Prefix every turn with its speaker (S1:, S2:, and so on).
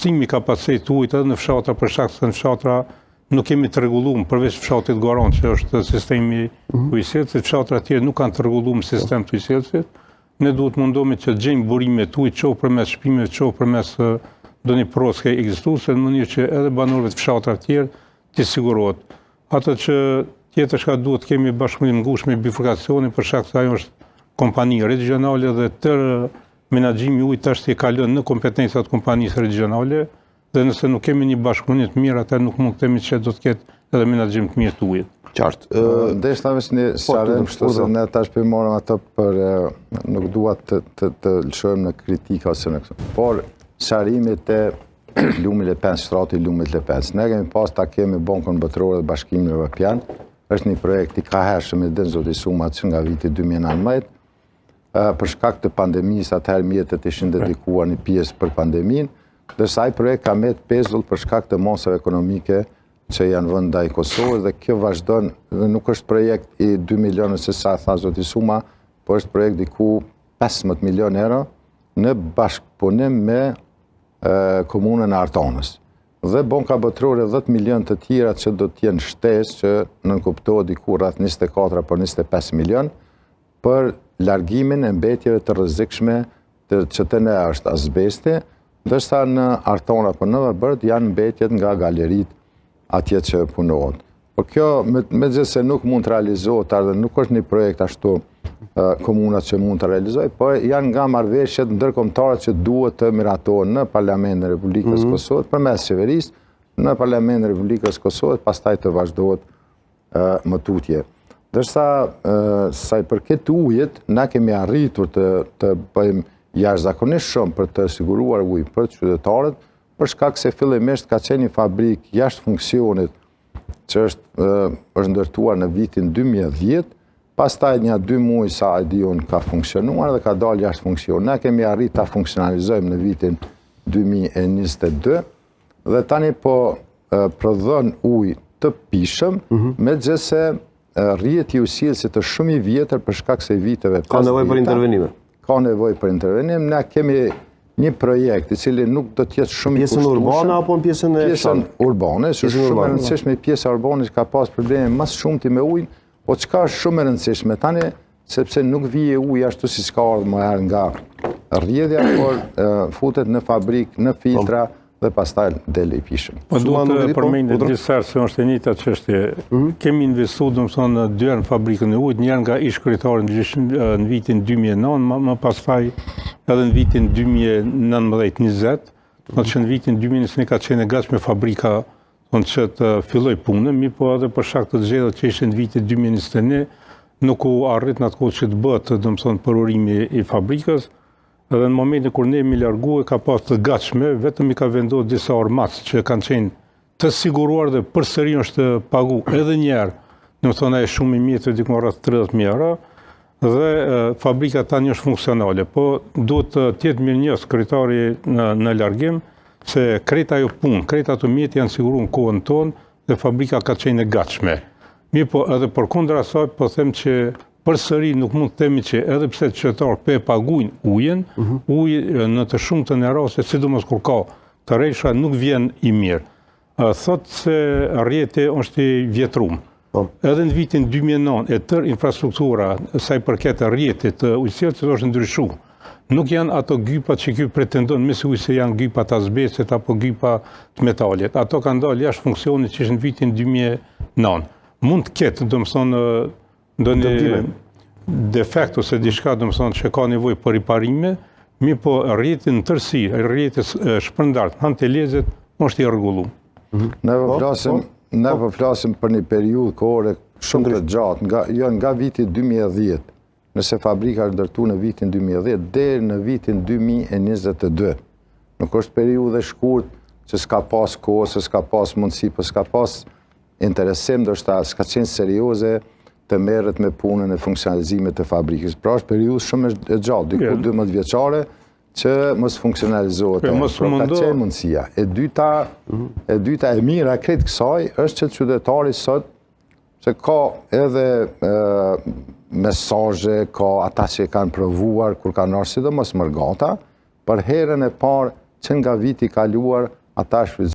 S1: shtimi kapacitet ujit edhe në fshatra për shkak se në fshatra nuk kemi të rregulluar përveç fshatit Goran që është sistemi ujësirësit, fshatra të tjerë nuk kanë të rregulluar sistem të ujësirësit. Ne duhet mundohemi që të gjejmë burime të ujit qoftë përmes shpimeve, qoftë përmes ndonjë proske ekzistuese në mënyrë që edhe banorëve të fshatrave të tjerë të sigurohet. Ato që tjetër çka duhet kemi bashkëpunim ngushtë me bifurkacionin për shkak se ajo është kompani regionale dhe tërë menaxhimi i ujit është i kalon në kompetencat e kompanisë regionale. Dhe nëse nuk kemi një bashkëpunim të mirë, atëherë nuk mund të themi që do të ketë edhe menaxhim të mirë të ujit.
S2: Qartë.
S3: Ndeshta me një sharem, kështu se ne tash po morëm ato për nuk dua të lëshojmë në kritika ose në kështu. Por sharimit e lumit e 5 shtrati lumit e 5. Ne kemi pas takim me Bankën Botërore dhe Bashkimin Evropian. Është një projekt i kahershëm i den zoti Suma që nga viti 2019. Për shkak të pandemisë atëherë mjetet ishin dedikuar një pjesë për pandeminë. Dërsa ai projekt ka met pezull për shkak të mosave ekonomike që janë vënë ndaj Kosovës dhe kjo vazhdon dhe nuk është projekt i 2 milionë se sa tha zoti Suma, por është projekt diku 15 milion euro në bashkëpunim me komunën e Artonës. Dhe Banka Botërore 10 milion të tjera që do të jenë shtesë që nënkuptohet diku rreth 24 apo 25 milion për largimin e mbetjeve të rrezikshme që të ne është azbesti. Ndërsa në Artona për në Vërbërd janë mbetjet nga galerit atje që punohet. Por kjo, me gjithë se nuk mund të realizohet, dhe nuk është një projekt ashtu komunat që mund të realizoj, por janë nga marrëveshjet ndërkombëtare që duhet të miratohen në Parlamentin e Republikës Kosovës, përmes qeverisë, në Parlamentin e Republikës Kosovës, pastaj të vazhdohet më tutje. Ndërsa sa i përket ujit, na kemi arritur të bëjmë jashtëzakonisht shumë për të siguruar ujë për qytetarët, për shkak se fillimisht ka qenë një fabrik jashtë funksionit që është ndërtuar në vitin 2010, pastaj një 2 muaj sa diun ka funksionuar dhe ka dalë jashtë funksion. Ne kemi arritur ta funksionalizojmë në vitin 2022 dhe tani po prodhon ujë të pishëm, megjithëse rrjeti i ujësirësit është shumë i vjetër për shkak se viteve
S2: ka nevojë për intervenime.
S3: Ka nevojë për intervenim. Ne kemi një projekt i cili nuk do të jetë shumë i
S2: kushtueshëm. Pjesën urbane apo në pjesën e
S3: pjesën urbane, është shumë e rëndësishme pjesa urbane që ka pas probleme më shumti me ujin, po çka është shumë e rëndësishme tani sepse nuk vije uji ashtu siç ka ardhur më herë nga rrjedhja, por futet në fabrik, në filtra dhe pastaj del i pishëm.
S1: Po duhet të përmendet gjithsesi se është e njëjta çështje. Kemi investuar domethënë 2 herë në fabrikën e ujit, një herë nga ish kryetari në vitin 2009, më pastaj edhe në vitin 2019-20, që në vitin 2020 ka qenë gatshme fabrika që të filloj punën, mi po edhe për shkak të zgjedhjeve që ishin në vitin 2021, nuk u arrit në atë kohë që të bëhet domethënë përurimi i fabrikës. Edhe në momentin kur ne jemi larguar ka pas të gatshme, vetëm i ka vendosur disa ormac që kanë qenë të siguruar dhe përsëri është pagu edhe një herë. Domethënë ai shumë i mirë, diku rreth 30.000 euro dhe fabrika tani është funksionale, po duhet të jetë mirënjohës kryetari në largim se krejt ajo punë, krejt ato mjete janë siguruar në kohën tonë dhe fabrika ka qenë e gatshme. Mirë po edhe përkundër asaj po them që përsëri nuk mund të themi që edhe pse qytetarët po e pagujnë ujin, uji në të shumtën e rasteve, sidomos kur ka të rresha, nuk vjen i mirë. Thotë se rrjeti është i vjetruar. Edhe në vitin 2009 e tërë infrastruktura sa i përket rrjetit të ujësirësit është ndryshuar. Nuk janë ato gypat që ky pretendon me siguri se janë gypat azbestit apo gypa të metalit. Ato kanë dalë jashtë funksionit që është në vitin 2009. Mund të ketë domethënë ndonjë defekt ose diçka domethënë që ka nevojë për riparime, mi po rrjeti në tërësi, rrjeti shpërndart Hantelezet është i rregulluar.
S3: Ne po flasim për një periudhë kohore shumë të gjatë, nga viti 2010, nëse fabrika është ndërtuar në vitin 2010 deri në vitin 2022. Nuk është periudhë e shkurtë që s'ka pas kohë, se s'ka pas mundësi, po s'ka pas interesim, ndoshta s'ka qenë serioze të merret me punën e funksionalizimit të fabrikës. Pra është periudhë shumë e gjatë, diku 12 vjeçare që mos funksionalizohet. Ka qenë mundësia. E dyta e mira krejt kësaj është që qytetari sot se ka edhe mesazhe, ka ata që kanë provuar kur kanë ardhur sidomos mërgata, për herën e parë që nga viti kaluar ata shfrytëzojnë